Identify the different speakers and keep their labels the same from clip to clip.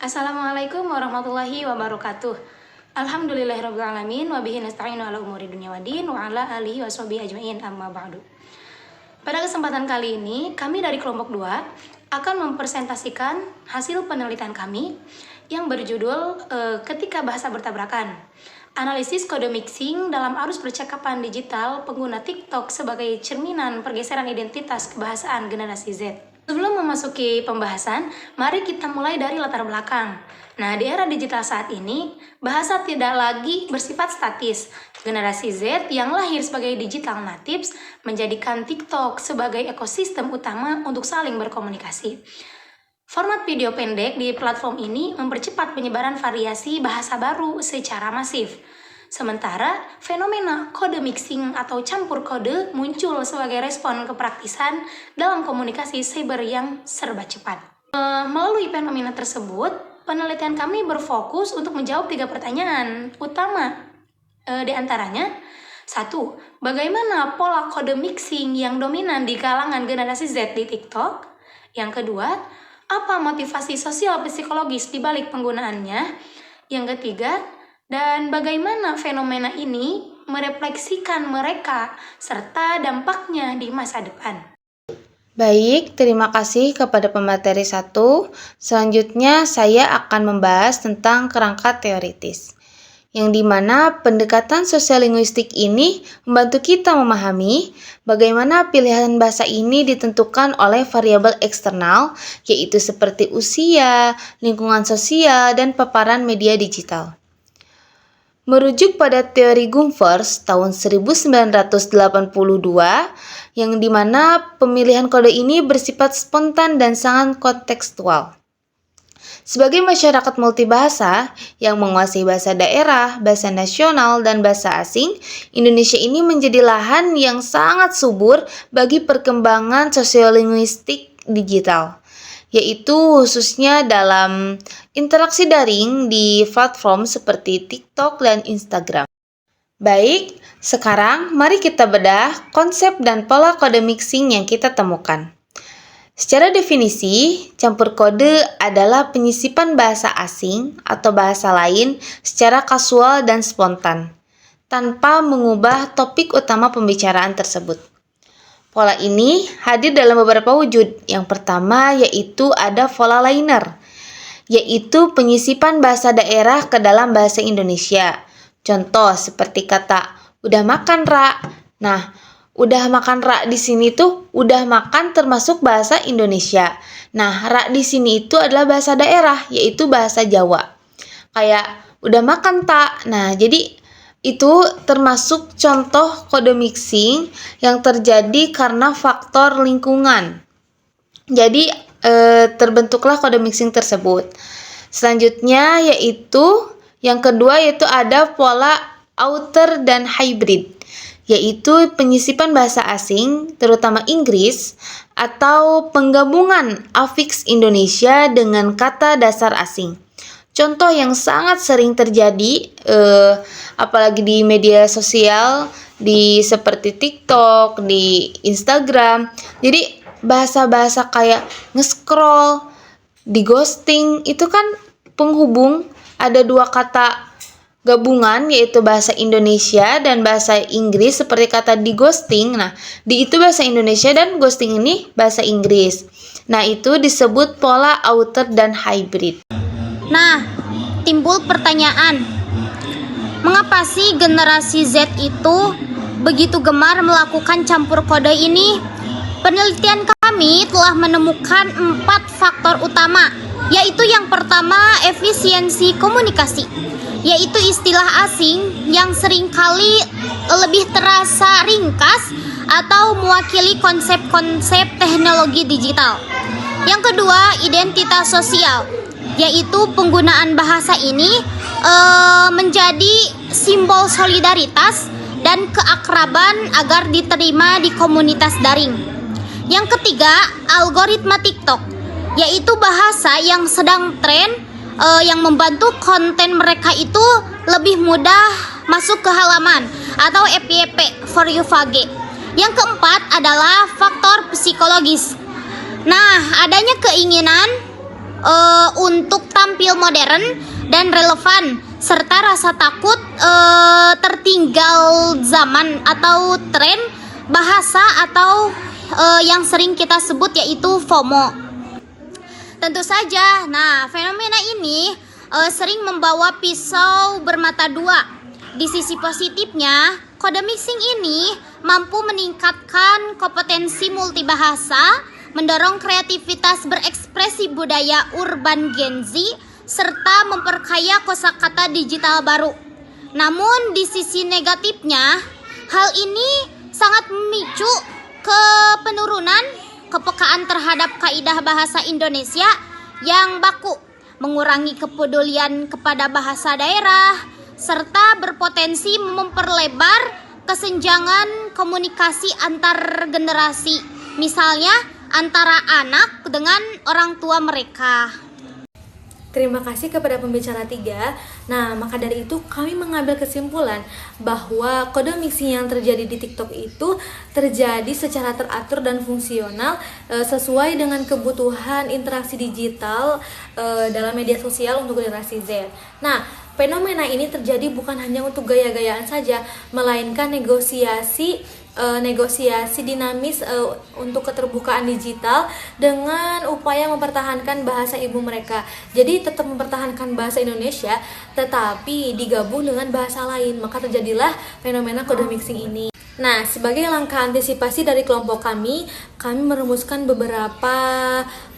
Speaker 1: Assalamualaikum warahmatullahi wabarakatuh. Alhamdulillahirrabbilalamin wabihi nasta'inu ala umuri dunya waddin wa ala alihi washabihi ajmain amma ba'du. Pada kesempatan kali ini, kami dari kelompok 2 akan mempresentasikan hasil penelitian kami yang berjudul Ketika Bahasa Bertabrakan. Analisis kode mixing dalam arus percakapan digital pengguna TikTok sebagai cerminan pergeseran identitas kebahasaan generasi Z. Sebelum memasuki pembahasan, mari kita mulai dari latar belakang. Nah, di era digital saat ini, bahasa tidak lagi bersifat statis. Generasi Z yang lahir sebagai digital natives menjadikan TikTok sebagai ekosistem utama untuk saling berkomunikasi. Format video pendek di platform ini mempercepat penyebaran variasi bahasa baru secara masif. Sementara, fenomena kode mixing atau campur kode muncul sebagai respon kepraktisan dalam komunikasi cyber yang serba cepat. Melalui fenomena tersebut, penelitian kami berfokus untuk menjawab 3 pertanyaan utama. Di antaranya, 1. Bagaimana pola kode mixing yang dominan di kalangan generasi Z di TikTok? Yang kedua, apa motivasi sosial psikologis di balik penggunaannya? Yang ketiga, dan bagaimana fenomena ini merefleksikan mereka serta dampaknya di masa depan.
Speaker 2: Baik, terima kasih kepada pemateri 1. Selanjutnya saya akan membahas tentang kerangka teoritis, yang dimana pendekatan sosiolinguistik ini membantu kita memahami bagaimana pilihan bahasa ini ditentukan oleh variabel eksternal, yaitu seperti usia, lingkungan sosial, dan paparan media digital. Merujuk pada teori Gumfers tahun 1982, yang dimana pemilihan kode ini bersifat spontan dan sangat kontekstual. Sebagai masyarakat multibahasa yang menguasai bahasa daerah, bahasa nasional, dan bahasa asing, Indonesia ini menjadi lahan yang sangat subur bagi perkembangan sosiolinguistik digital, yaitu khususnya dalam interaksi daring di platform seperti TikTok dan Instagram. Baik, sekarang mari kita bedah konsep dan pola kode mixing yang kita temukan. Secara definisi, campur kode adalah penyisipan bahasa asing atau bahasa lain secara kasual dan spontan, tanpa mengubah topik utama pembicaraan tersebut. Pola ini hadir dalam beberapa wujud. Yang pertama yaitu ada pola liner, yaitu penyisipan bahasa daerah ke dalam bahasa Indonesia. Contoh seperti kata udah makan, Ra. Nah, udah makan, Ra di sini tuh udah makan termasuk bahasa Indonesia. Nah, Ra di sini itu adalah bahasa daerah, yaitu bahasa Jawa. Kayak udah makan, Tak. Nah, jadi itu termasuk contoh kode mixing yang terjadi karena faktor lingkungan. Jadi terbentuklah kode mixing tersebut. Selanjutnya yaitu yang kedua yaitu ada pola outer dan hybrid, yaitu penyisipan bahasa asing terutama Inggris atau penggabungan afiks Indonesia dengan kata dasar asing. Contoh yang sangat sering terjadi, apalagi di media sosial, di seperti TikTok, di Instagram. Jadi bahasa-bahasa kayak nge-scroll, di ghosting, itu kan penghubung, ada 2 kata gabungan yaitu bahasa Indonesia dan bahasa Inggris seperti kata di ghosting. Nah, di itu bahasa Indonesia dan ghosting ini bahasa Inggris. Nah, itu disebut pola outer dan hybrid.
Speaker 3: Nah, timbul pertanyaan, mengapa sih generasi Z itu begitu gemar melakukan campur kode ini? Penelitian kami telah menemukan 4 faktor utama, yaitu yang pertama efisiensi komunikasi, yaitu istilah asing yang seringkali lebih terasa ringkas atau mewakili konsep-konsep teknologi digital. Yang kedua, identitas sosial, yaitu penggunaan bahasa ini menjadi simbol solidaritas dan keakraban agar diterima di komunitas daring. Yang ketiga, algoritma TikTok, yaitu bahasa yang sedang tren yang membantu konten mereka itu lebih mudah masuk ke halaman atau FYP for you page. Yang keempat adalah faktor psikologis. Nah, adanya keinginan untuk tampil modern dan relevan, serta rasa takut tertinggal zaman atau tren bahasa atau yang sering kita sebut yaitu FOMO. Tentu saja, nah fenomena ini sering membawa pisau bermata dua. Di sisi positifnya, kode mixing ini mampu meningkatkan kompetensi multibahasa, mendorong kreativitas berekspresi budaya urban Gen Z, serta memperkaya kosakata digital baru. Namun di sisi negatifnya, hal ini sangat memicu ke penurunan kepekaan terhadap kaidah bahasa Indonesia yang baku, mengurangi kepedulian kepada bahasa daerah, serta berpotensi memperlebar kesenjangan komunikasi antar generasi, misalnya antara anak dengan orang tua mereka.
Speaker 2: Terima kasih kepada pembicara 3. Nah, maka dari itu kami mengambil kesimpulan bahwa kode mixing yang terjadi di TikTok itu terjadi secara teratur dan fungsional sesuai dengan kebutuhan interaksi digital dalam media sosial untuk generasi Z. Nah, fenomena ini terjadi bukan hanya untuk gaya-gayaan saja, melainkan negosiasi dinamis untuk keterbukaan digital dengan upaya mempertahankan bahasa ibu mereka. Jadi tetap mempertahankan bahasa Indonesia tetapi digabung dengan bahasa lain, maka terjadilah fenomena kode mixing ini. Nah, sebagai langkah antisipasi dari kelompok kami merumuskan beberapa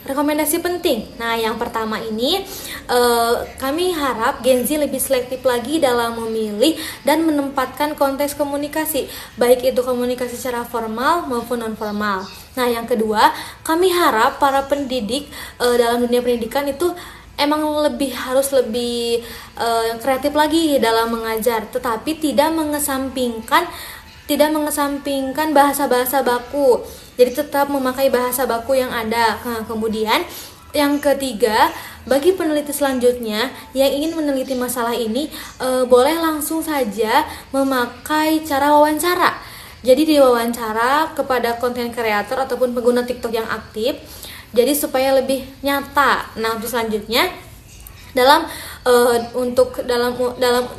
Speaker 2: rekomendasi penting. Nah, yang pertama ini kami harap Gen Z lebih selektif lagi dalam memilih dan menempatkan konteks komunikasi, baik itu komunikasi secara formal maupun non formal. Nah, yang kedua, kami harap para pendidik dalam dunia pendidikan itu emang harus lebih kreatif lagi dalam mengajar, tetapi tidak mengesampingkan bahasa-bahasa baku. Jadi tetap memakai bahasa baku yang ada. Nah, kemudian yang ketiga, bagi peneliti selanjutnya yang ingin meneliti masalah ini boleh langsung saja memakai cara wawancara. Jadi diwawancara kepada konten kreator ataupun pengguna TikTok yang aktif. Jadi supaya lebih nyata. Nah, untuk selanjutnya dalam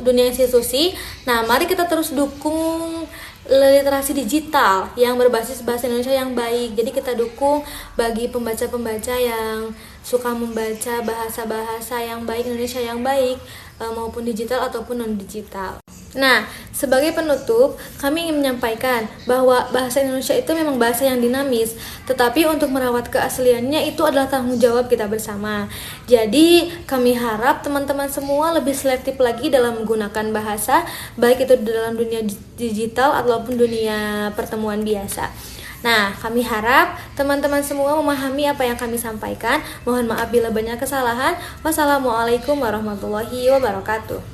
Speaker 2: dunia institusi, nah mari kita terus dukung literasi digital yang berbasis bahasa Indonesia yang baik. Jadi kita dukung bagi pembaca-pembaca yang suka membaca bahasa-bahasa yang baik, Indonesia yang baik, maupun digital ataupun non-digital. Nah, sebagai penutup, kami ingin menyampaikan bahwa bahasa Indonesia itu memang bahasa yang dinamis, tetapi untuk merawat keasliannya itu adalah tanggung jawab kita bersama. Jadi, kami harap teman-teman semua lebih selektif lagi dalam menggunakan bahasa, baik itu dalam dunia digital ataupun dunia pertemuan biasa. Nah, kami harap teman-teman semua memahami apa yang kami sampaikan. Mohon maaf bila banyak kesalahan. Wassalamualaikum warahmatullahi wabarakatuh.